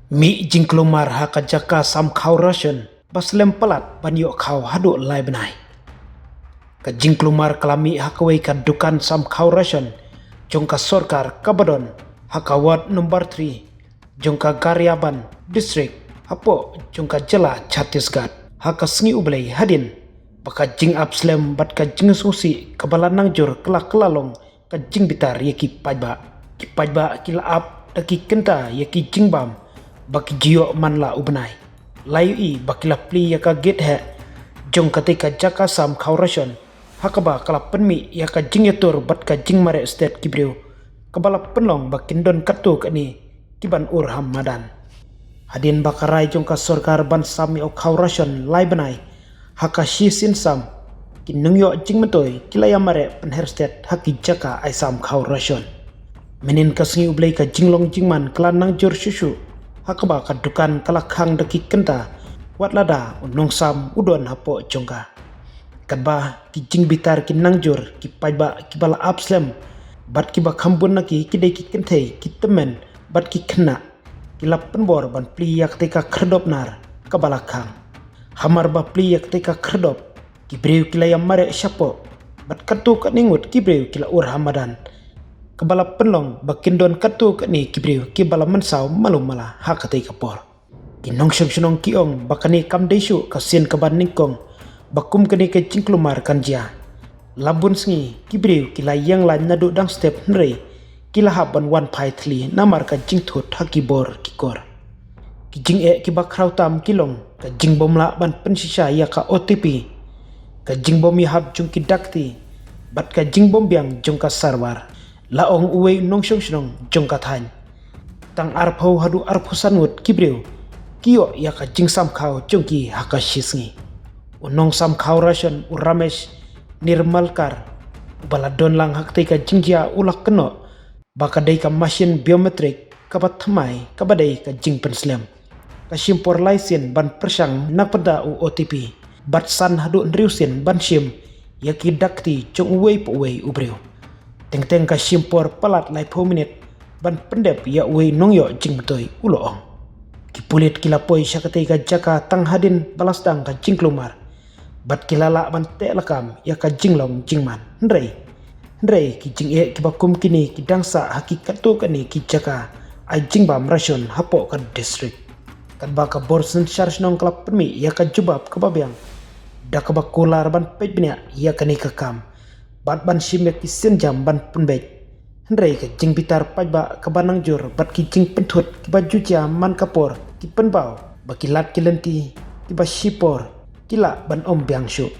Mi jingklumar haka jaka sam khau ration baslem pelat banyo khau hadu lai benai. Ka jingklumar kalami hakawai ka dukan sam khau ration jongka sorkar kabadon haka ward number 3 jongka Garyaban district hapo jongka jela Chhattisgarh haka sengi ublai hadin baka jing apslem bat ka jing susi kabala nangjur kelak kelalong ka jing bitar yaki pajba kila ap daki kenta yaki jing bam baki jiyo man la ubnai layu i baki la pli yaka get he jong katika jaka sam khau ration hakaba kala penmi yaka jing yatur bat ka jing mare state kibriu kabala penlong bakin don katu kani kiban ur hamadan hadin bakarai jong ka sorkar ban sami o khau ration lai benai haka shi sin sam kinungyo jing matoy kilaya mare penher state haki jaka ai sam khau ration menin kasngi ublai ka jinglong jingman kala nang jur shushu hakaba ka dukan kala khang daki kenta wat lada unong sam udon hapo jongka kadba ki jing bitar ki nangjur ki pajba ki bala apslem bat ki ba khambun naki ki dei ki kentei ki temen bat ki khna ki lapen bor ban pli yak te ka khrdop nar ka bala khang hamar ba pli yak te ka khrdop ki breu ki layam mare shapo bat katu ka ningut ki breu ki la ur hamadan kabala penlong bakin don katu ni kibriu ki bala mensau malu mala hakate kapor kinong syong kiong bakani kam desu kasin kaban ningkong bakum kani ke cingklumar kanjia labun sngi kibriu kila yang lain nadu dang step nrei kila haban wan pai thli namar ka jingthut hakibor kikor ki jing e ki bakrau tam kilong ka jing bomla ban pensisa ya ka OTP ka jing bom yahab jung ki dakti bat ka jing bom biang jung ka sarwar laong uwe nong syong jongka than tang arpho hadu arphosanut kibreu kiyo ya ka jing sam khau jongki haka shisngi unong sam khau ration uramesh nirmalkar baladon lang hakte ka jingjia ulak keno baka dei ka machine biometrik kabat thamai kabadei ka jing penslem ka simpor laisen ban persang nakpada u OTP bat san hadu ndriusin ban sim yaki dakti jong uwe po uwe ubreu teng ka simpor palat lai 4 minit ban pendep ya we nongyo jing metoy uloong kipulit kilapoi syakate ka jaka tang hadin balasdang ka jingklumar bat kilala ban te lakam ya ka jinglong jingman ndrei ki jing e ki bakum kini ki dangsa hakikat tu kani ki jaka ai jingbam ration hapo ka district kan ba ka borsen charge nong klap permi ya ka jubab ka babyang da ka bakular ban pejbnya ya kani ka kam bat ban shimek ki sen jam ban punbek hendrei ka jing bitar pajba ka banang jur bat ki jing penthut ki baju jam man kapor ki penbau bakilat ki lenti ki ba shipor kila ban om biang shu